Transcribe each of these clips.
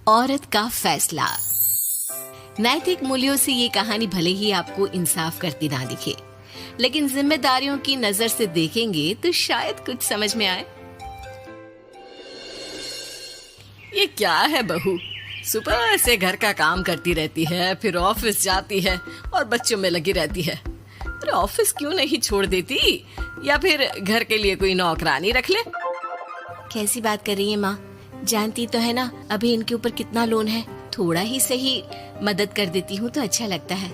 औरत का फैसला। नैतिक मूल्यों से ये कहानी भले ही आपको इंसाफ करती ना दिखे, लेकिन जिम्मेदारियों की नजर से देखेंगे तो शायद कुछ समझ में आए। ये क्या है बहू, सुबह से घर का काम करती रहती है, फिर ऑफिस जाती है और बच्चों में लगी रहती है। अरे ऑफिस क्यों नहीं छोड़ देती, या फिर घर के लिए कोई नौकरानी रख ले। कैसी बात कर रही है माँ, जानती तो है ना अभी इनके ऊपर कितना लोन है। थोड़ा ही सही मदद कर देती हूँ तो अच्छा लगता है,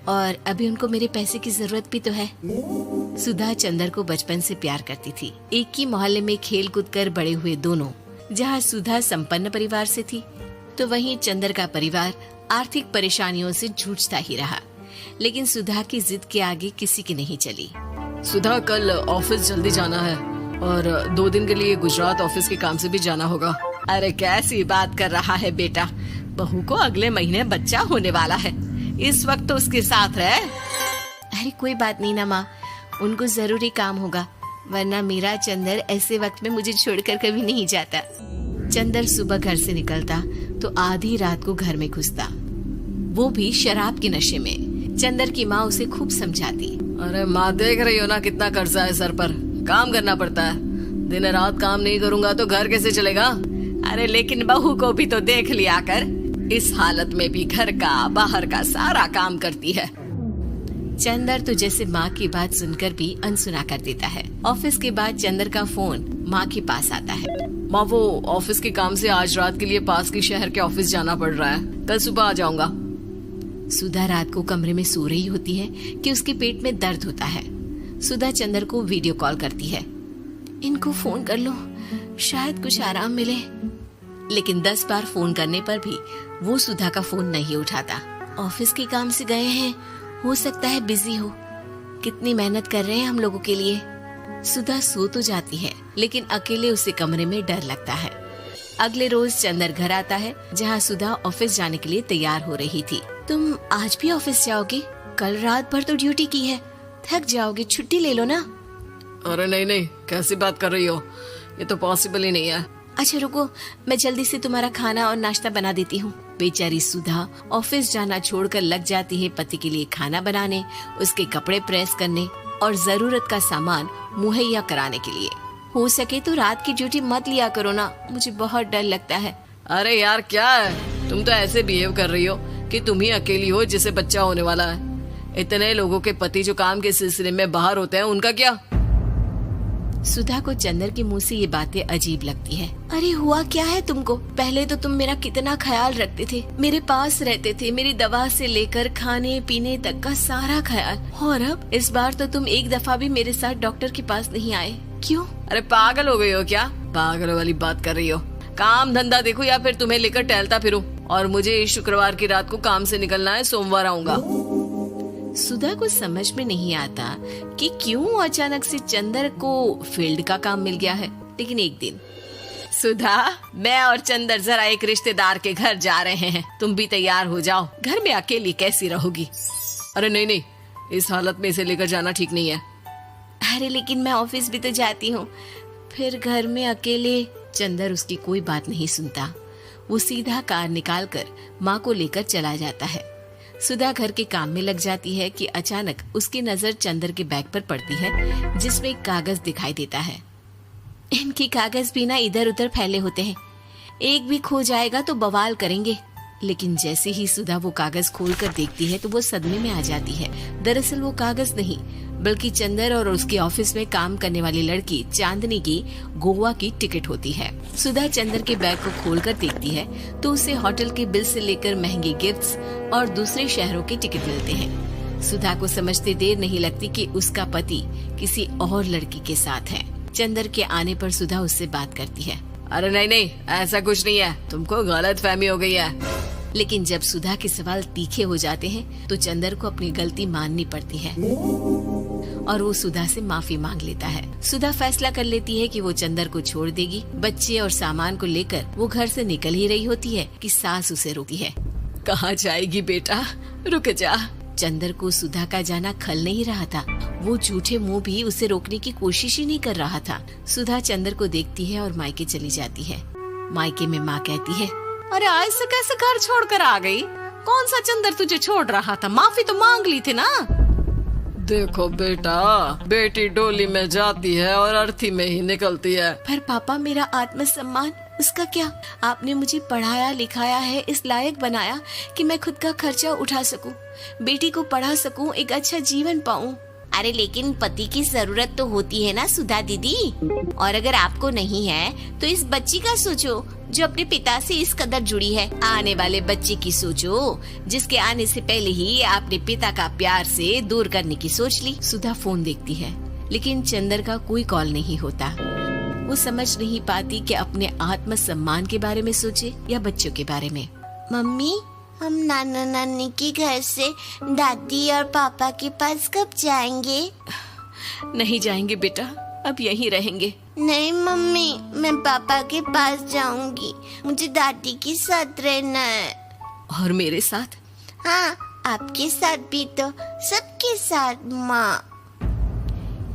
और अभी उनको मेरे पैसे की जरूरत भी तो है। सुधा चंदर को बचपन से प्यार करती थी। एक ही मोहल्ले में खेल कूद कर बड़े हुए दोनों। जहाँ सुधा संपन्न परिवार से थी तो वहीं चंदर का परिवार आर्थिक परेशानियों से जूझता ही रहा। लेकिन सुधा की जिद के आगे किसी की नहीं चली। सुधा, कल ऑफिस जल्दी जाना है और 2 दिन के लिए गुजरात ऑफिस के काम से भी जाना होगा। अरे कैसी बात कर रहा है बेटा, बहू को अगले महीने बच्चा होने वाला है, इस वक्त तो उसके साथ रहे। अरे कोई बात नहीं ना माँ, उनको जरूरी काम होगा, वरना मेरा चंदर ऐसे वक्त में मुझे छोड़कर कभी नहीं जाता। चंदर सुबह घर से निकलता तो आधी रात को घर में घुसता, वो भी शराब के नशे में। चंदर की माँ उसे खूब समझाती। अरे माँ, देख रही हो ना कितना कर्जा है सर पर, काम करना पड़ता है। दिन रात काम नहीं करूँगा तो घर कैसे चलेगा। अरे लेकिन बहू को भी तो देख लिया कर, इस हालत में भी घर का बाहर का सारा काम करती है। चंदर तो जैसे माँ की बात सुनकर भी अनसुना कर देता है। ऑफिस के बाद चंदर का फोन माँ के पास आता है। माँ, वो ऑफिस के काम से आज रात के लिए पास के शहर के ऑफिस जाना पड़ रहा है, कल सुबह आ जाऊंगा। सुधा रात को कमरे में सो रही होती है कि उसके पेट में दर्द होता है। सुधा चंदर को वीडियो कॉल करती है। इनको फोन कर लो, शायद कुछ आराम मिले। लेकिन 10 बार फोन करने पर भी वो सुधा का फोन नहीं उठाता। ऑफिस के काम से गए हैं, हो सकता है बिजी हो। कितनी मेहनत कर रहे हैं हम लोगों के लिए। सुधा सो तो जाती है, लेकिन अकेले उसे कमरे में डर लगता है। अगले रोज चंदर घर आता है, जहाँ सुधा ऑफिस जाने के लिए तैयार हो रही थी। तुम आज भी ऑफिस जाओगे? कल रात भर तो ड्यूटी की है, थक जाओगे, छुट्टी ले लो ना। अरे नहीं नहीं, कैसी बात कर रही हो, ये तो पॉसिबल ही नहीं है। अच्छा रुको, मैं जल्दी से तुम्हारा खाना और नाश्ता बना देती हूँ। बेचारी सुधा ऑफिस जाना छोड़कर लग जाती है पति के लिए खाना बनाने, उसके कपड़े प्रेस करने और जरूरत का सामान मुहैया कराने के लिए। हो सके तो रात की ड्यूटी मत लिया करो ना, मुझे बहुत डर लगता है। अरे यार क्या है, तुम तो ऐसे बिहेव कर रही हो कि तुम ही अकेली हो जिसे बच्चा होने वाला है। इतने लोगों के पति जो काम के सिलसिले में बाहर होते हैं, उनका क्या? सुधा को चंदर के मुंह से ये बातें अजीब लगती है। अरे हुआ क्या है तुमको? पहले तो तुम मेरा कितना ख्याल रखते थे, मेरे पास रहते थे, मेरी दवा से लेकर खाने पीने तक का सारा ख्याल। और अब इस बार तो तुम एक दफा भी मेरे साथ डॉक्टर के पास नहीं आए, क्यों? अरे पागल हो गई हो क्या? पागल वाली बात कर रही हो। काम धंधा देखो या फिर तुम्हें लेकर टहलता फिरूं। और मुझे शुक्रवार की रात को काम से निकलना है, सोमवार आऊंगा। सुधा को समझ में नहीं आता कि क्यों अचानक से चंदर को फील्ड का काम मिल गया है। लेकिन एक दिन, सुधा, मैं और चंदर जरा एक रिश्तेदार के घर जा रहे हैं, तुम भी तैयार हो जाओ, घर में अकेली कैसी रहोगी। अरे नहीं नहीं, इस हालत में इसे लेकर जाना ठीक नहीं है। अरे लेकिन मैं ऑफिस भी तो जाती हूँ, फिर घर में अकेले। चंदर उसकी कोई बात नहीं सुनता। वो सीधा कार निकाल कर माँ को लेकर चला जाता है। सुधा घर के काम में लग जाती है कि अचानक उसकी नजर चंदर के बैग पर पड़ती है, जिसमें एक कागज दिखाई देता है। इनकी कागज भी ना इधर उधर फैले होते हैं, एक भी खो जाएगा तो बवाल करेंगे। लेकिन जैसे ही सुधा वो कागज खोल कर देखती है तो वो सदमे में आ जाती है। दरअसल वो कागज नहीं, बल्कि चंदर और उसके ऑफिस में काम करने वाली लड़की चांदनी की गोवा की टिकट होती है। सुधा चंदर के बैग को खोलकर देखती है तो उसे होटल के बिल से लेकर महंगे गिफ्ट्स और दूसरे शहरों के टिकट मिलते हैं। सुधा को समझते देर नहीं लगती कि उसका पति किसी और लड़की के साथ है। चंदर के आने पर सुधा उससे बात करती है। अरे नहीं नहीं, ऐसा कुछ नहीं है, तुमको गलत फहमी हो गई है। लेकिन जब सुधा के सवाल तीखे हो जाते हैं तो चंदर को अपनी गलती माननी पड़ती है और वो सुधा से माफी मांग लेता है। सुधा फैसला कर लेती है कि वो चंदर को छोड़ देगी। बच्चे और सामान को लेकर वो घर से निकल ही रही होती है कि सास उसे रोकती है। कहाँ जाएगी बेटा, रुक जा। चंदर को सुधा का जाना खल नहीं रहा था। वो झूठे मुंह भी उसे रोकने की कोशिश ही नहीं कर रहा था। सुधा चंदर को देखती है और मायके चली जाती है। मायके में माँ कहती है, अरे ऐसे कैसे घर छोड़कर आ गई? कौन सा चंदर तुझे छोड़ रहा था? माफी तो मांग ली थी ना। देखो बेटा, बेटी डोली में जाती है और अर्थी में ही निकलती है। पर पापा, मेरा आत्मसम्मान, उसका क्या? आपने मुझे पढ़ाया लिखाया है, इस लायक बनाया कि मैं खुद का खर्चा उठा सकूं, बेटी को पढ़ा सकूं, एक अच्छा जीवन पाऊं। अरे लेकिन पति की जरूरत तो होती है ना सुधा दीदी, और अगर आपको नहीं है तो इस बच्ची का सोचो जो अपने पिता से इस कदर जुड़ी है। आने वाले बच्चे की सोचो जिसके आने से पहले ही आपने पिता का प्यार से दूर करने की सोच ली। सुधा फोन देखती है लेकिन चंदर का कोई कॉल नहीं होता। वो समझ नहीं पाती कि अपने आत्मसम्मान के बारे में सोचे या बच्चों के बारे में। मम्मी, हम नाना नानी के घर से दादी और पापा के पास कब जाएंगे? नहीं जाएंगे बेटा, अब यहीं रहेंगे। नहीं मम्मी, मैं पापा के पास जाऊंगी, मुझे दादी के साथ रहना है। और मेरे साथ? हाँ, आपके साथ भी तो, सबके साथ माँ।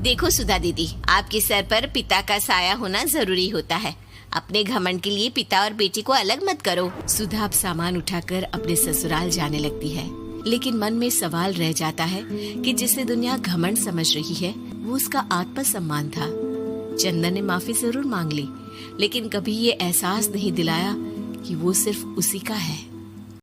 देखो सुधा दीदी, आपके सर पर पिता का साया होना जरूरी होता है। अपने घमंड के लिए पिता और बेटी को अलग मत करो। सुधा अब सामान उठाकर अपने ससुराल जाने लगती है, लेकिन मन में सवाल रह जाता है कि जिसे दुनिया घमंड समझ रही है वो उसका आत्मसम्मान था। चंदन ने माफी जरूर मांग ली, लेकिन कभी ये एहसास नहीं दिलाया कि वो सिर्फ उसी का है।